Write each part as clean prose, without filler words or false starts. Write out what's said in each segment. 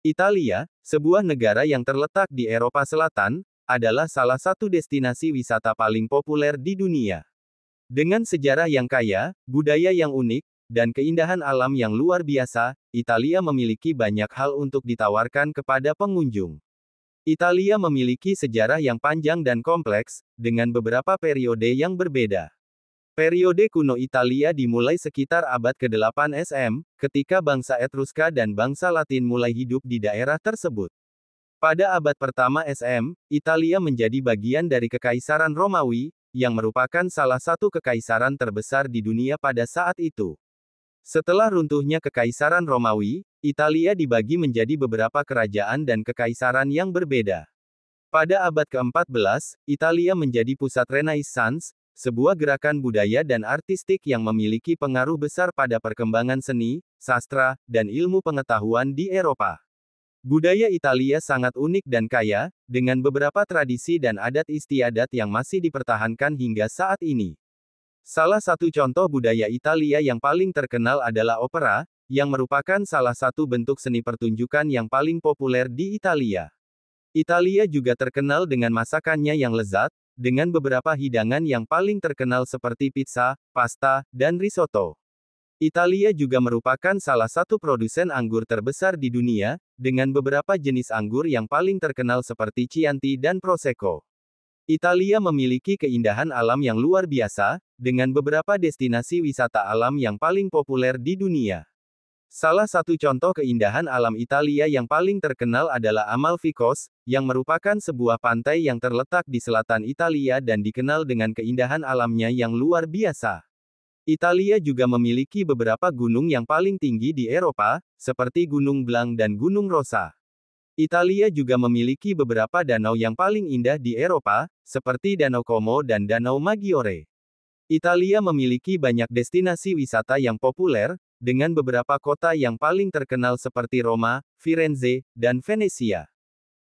Italia, sebuah negara yang terletak di Eropa Selatan, adalah salah satu destinasi wisata paling populer di dunia. Dengan sejarah yang kaya, budaya yang unik, dan keindahan alam yang luar biasa, Italia memiliki banyak hal untuk ditawarkan kepada pengunjung. Italia memiliki sejarah yang panjang dan kompleks, dengan beberapa periode yang berbeda. Periode kuno Italia dimulai sekitar abad ke-8 SM, ketika bangsa Etruska dan bangsa Latin mulai hidup di daerah tersebut. Pada abad pertama SM, Italia menjadi bagian dari Kekaisaran Romawi, yang merupakan salah satu kekaisaran terbesar di dunia pada saat itu. Setelah runtuhnya Kekaisaran Romawi, Italia dibagi menjadi beberapa kerajaan dan kekaisaran yang berbeda. Pada abad ke-14, Italia menjadi pusat Renaissance, sebuah gerakan budaya dan artistik yang memiliki pengaruh besar pada perkembangan seni, sastra, dan ilmu pengetahuan di Eropa. Budaya Italia sangat unik dan kaya, dengan beberapa tradisi dan adat istiadat yang masih dipertahankan hingga saat ini. Salah satu contoh budaya Italia yang paling terkenal adalah opera, yang merupakan salah satu bentuk seni pertunjukan yang paling populer di Italia. Italia juga terkenal dengan masakannya yang lezat, dengan beberapa hidangan yang paling terkenal seperti pizza, pasta, dan risotto. Italia juga merupakan salah satu produsen anggur terbesar di dunia, dengan beberapa jenis anggur yang paling terkenal seperti Chianti dan Prosecco. Italia memiliki keindahan alam yang luar biasa, dengan beberapa destinasi wisata alam yang paling populer di dunia. Salah satu contoh keindahan alam Italia yang paling terkenal adalah Amalfi Coast, yang merupakan sebuah pantai yang terletak di selatan Italia dan dikenal dengan keindahan alamnya yang luar biasa. Italia juga memiliki beberapa gunung yang paling tinggi di Eropa, seperti Gunung Blanc dan Gunung Rosa. Italia juga memiliki beberapa danau yang paling indah di Eropa, seperti Danau Como dan Danau Maggiore. Italia memiliki banyak destinasi wisata yang populer, dengan beberapa kota yang paling terkenal seperti Roma, Firenze, dan Venesia.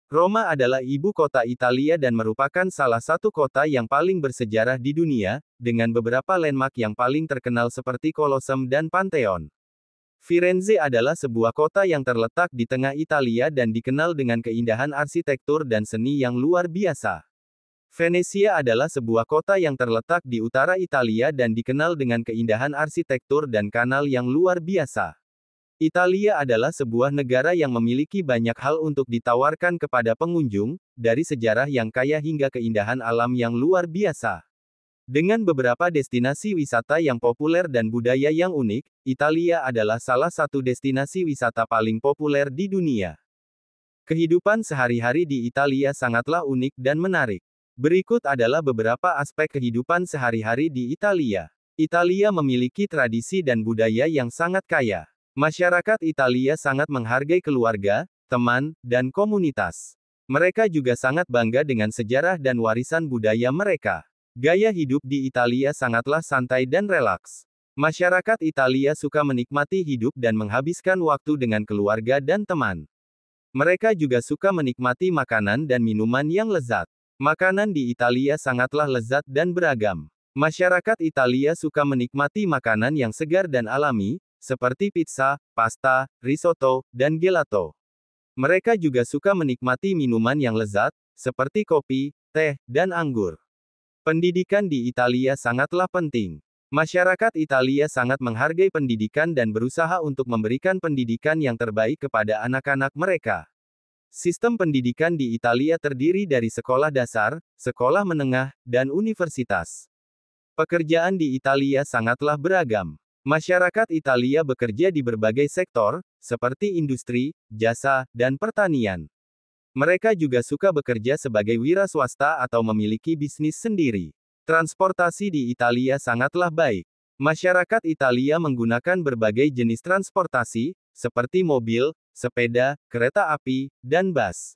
Roma adalah ibu kota Italia dan merupakan salah satu kota yang paling bersejarah di dunia, dengan beberapa landmark yang paling terkenal seperti Colosseum dan Pantheon. Firenze adalah sebuah kota yang terletak di tengah Italia dan dikenal dengan keindahan arsitektur dan seni yang luar biasa. Venesia adalah sebuah kota yang terletak di utara Italia dan dikenal dengan keindahan arsitektur dan kanal yang luar biasa. Italia adalah sebuah negara yang memiliki banyak hal untuk ditawarkan kepada pengunjung, dari sejarah yang kaya hingga keindahan alam yang luar biasa. Dengan beberapa destinasi wisata yang populer dan budaya yang unik, Italia adalah salah satu destinasi wisata paling populer di dunia. Kehidupan sehari-hari di Italia sangatlah unik dan menarik. Berikut adalah beberapa aspek kehidupan sehari-hari di Italia. Italia memiliki tradisi dan budaya yang sangat kaya. Masyarakat Italia sangat menghargai keluarga, teman, dan komunitas. Mereka juga sangat bangga dengan sejarah dan warisan budaya mereka. Gaya hidup di Italia sangatlah santai dan relaks. Masyarakat Italia suka menikmati hidup dan menghabiskan waktu dengan keluarga dan teman. Mereka juga suka menikmati makanan dan minuman yang lezat. Makanan di Italia sangatlah lezat dan beragam. Masyarakat Italia suka menikmati makanan yang segar dan alami, seperti pizza, pasta, risotto, dan gelato. Mereka juga suka menikmati minuman yang lezat, seperti kopi, teh, dan anggur. Pendidikan di Italia sangatlah penting. Masyarakat Italia sangat menghargai pendidikan dan berusaha untuk memberikan pendidikan yang terbaik kepada anak-anak mereka. Sistem pendidikan di Italia terdiri dari sekolah dasar, sekolah menengah, dan universitas. Pekerjaan di Italia sangatlah beragam. Masyarakat Italia bekerja di berbagai sektor, seperti industri, jasa, dan pertanian. Mereka juga suka bekerja sebagai wira swasta atau memiliki bisnis sendiri. Transportasi di Italia sangatlah baik. Masyarakat Italia menggunakan berbagai jenis transportasi, seperti mobil, sepeda, kereta api, dan bus.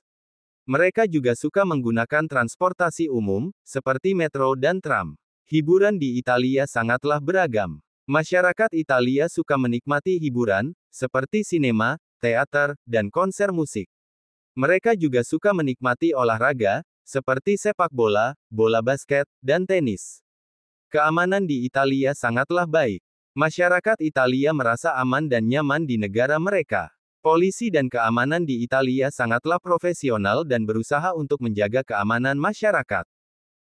Mereka juga suka menggunakan transportasi umum, seperti metro dan tram. Hiburan di Italia sangatlah beragam. Masyarakat Italia suka menikmati hiburan, seperti sinema, teater, dan konser musik. Mereka juga suka menikmati olahraga, seperti sepak bola, bola basket, dan tenis. Keamanan di Italia sangatlah baik. Masyarakat Italia merasa aman dan nyaman di negara mereka. Polisi dan keamanan di Italia sangatlah profesional dan berusaha untuk menjaga keamanan masyarakat.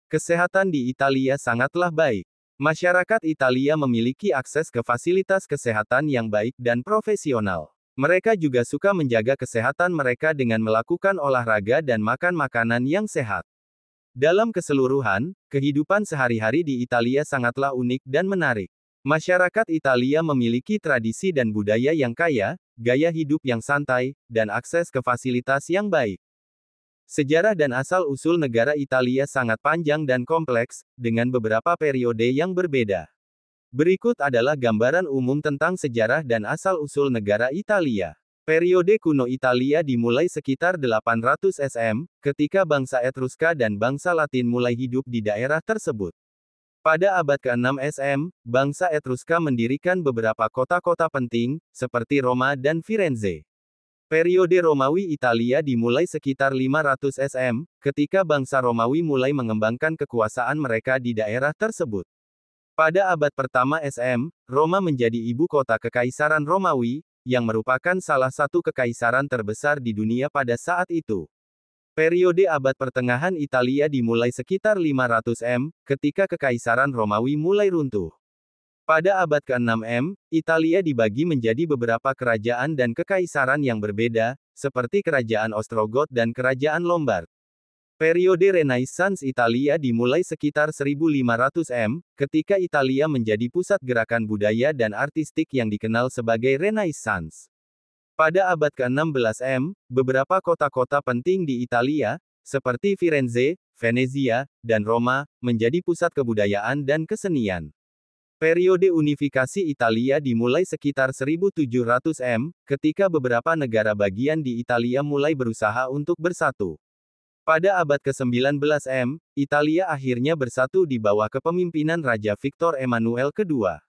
Kesehatan di Italia sangatlah baik. Masyarakat Italia memiliki akses ke fasilitas kesehatan yang baik dan profesional. Mereka juga suka menjaga kesehatan mereka dengan melakukan olahraga dan makan makanan yang sehat. Dalam keseluruhan, kehidupan sehari-hari di Italia sangatlah unik dan menarik. Masyarakat Italia memiliki tradisi dan budaya yang kaya, gaya hidup yang santai, dan akses ke fasilitas yang baik. Sejarah dan asal-usul negara Italia sangat panjang dan kompleks, dengan beberapa periode yang berbeda. Berikut adalah gambaran umum tentang sejarah dan asal-usul negara Italia. Periode kuno Italia dimulai sekitar 800 SM, ketika bangsa Etruska dan bangsa Latin mulai hidup di daerah tersebut. Pada abad ke-6 SM, bangsa Etruska mendirikan beberapa kota-kota penting, seperti Roma dan Firenze. Periode Romawi Italia dimulai sekitar 500 SM, ketika bangsa Romawi mulai mengembangkan kekuasaan mereka di daerah tersebut. Pada abad pertama SM, Roma menjadi ibu kota Kekaisaran Romawi, yang merupakan salah satu kekaisaran terbesar di dunia pada saat itu. Periode abad pertengahan Italia dimulai sekitar 500 M, ketika Kekaisaran Romawi mulai runtuh. Pada abad ke-6 M, Italia dibagi menjadi beberapa kerajaan dan kekaisaran yang berbeda, seperti Kerajaan Ostrogot dan Kerajaan Lombard. Periode Renaissance Italia dimulai sekitar 1500 M, ketika Italia menjadi pusat gerakan budaya dan artistik yang dikenal sebagai Renaissance. Pada abad ke-16 M, beberapa kota-kota penting di Italia, seperti Firenze, Venezia, dan Roma, menjadi pusat kebudayaan dan kesenian. Periode unifikasi Italia dimulai sekitar 1700 M, ketika beberapa negara bagian di Italia mulai berusaha untuk bersatu. Pada abad ke-19 M, Italia akhirnya bersatu di bawah kepemimpinan Raja Victor Emmanuel II.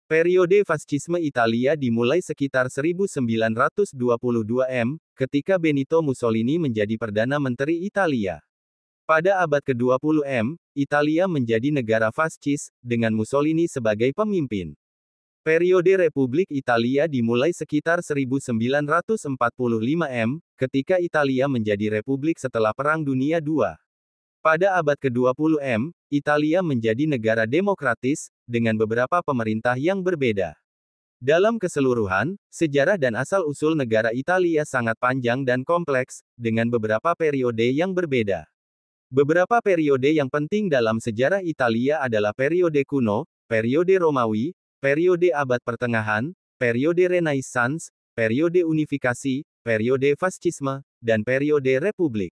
Periode fascisme Italia dimulai sekitar 1922 M, ketika Benito Mussolini menjadi Perdana Menteri Italia. Pada abad ke-20 M, Italia menjadi negara fascis, dengan Mussolini sebagai pemimpin. Periode Republik Italia dimulai sekitar 1945 M, ketika Italia menjadi republik setelah Perang Dunia II. Pada abad ke-20 M, Italia menjadi negara demokratis, dengan beberapa pemerintah yang berbeda. Dalam keseluruhan, sejarah dan asal-usul negara Italia sangat panjang dan kompleks, dengan beberapa periode yang berbeda. Beberapa periode yang penting dalam sejarah Italia adalah periode kuno, periode Romawi, periode abad pertengahan, periode Renaissance, periode unifikasi, periode fascisme, dan periode republik.